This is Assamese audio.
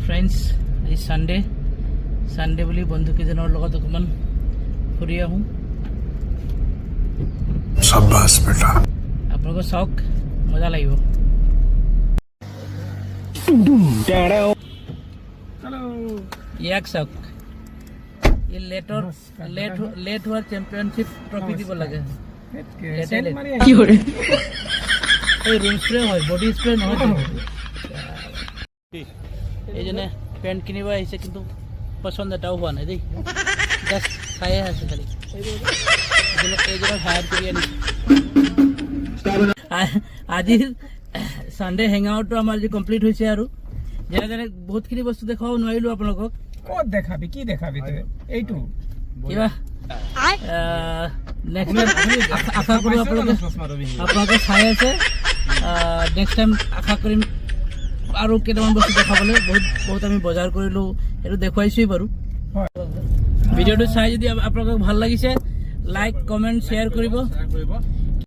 फ्रेंड्स आज सानडे बोली बंधुकेजনৰ লগত অকমান ফুৰি আহোঁ शाबाश बेटा আপোনালোকৰ চাওক মজা লাগিব ইয়াক চাওক ये लेट हुआ चैंपियनशिप ट्रॉफी দিব লাগে কি হৰে এই ৰুম স্প্ৰে হয় বডি স্প্ৰে নহয় এই জনে প্যান্ট কিনিব আহিছে কিন্তু পছন্দ এটাও হোৱা নাই দেই জাস্ট চাইয়ে আছে খালি এই জনে হায়াৰ কৰি আনিছে আজি সানডে হ্যাংআউটটো আমাৰ যে কমপ্লিট হৈছে আৰু যেনে বহুতখিনি বস্তু দেখাব নোৱাৰিলো আপোনালোকক ক'ত দেখাবি কি দেখাবি তই এইটো কিবা নেক্সট টাইম আশা কৰো আপোনালোকে চাই আছে নেক্সট টাইম আশা কৰিম আৰু কেইটামান বস্তু দেখাবলৈ বহুত আমি বজাৰ কৰিলো এইটো দেখুৱাইছোই বাৰু ভিডিঅ'টো চাই যদি আপোনালোকক ভাল লাগিছে লাইক কমেন্ট শ্বেয়াৰ কৰিব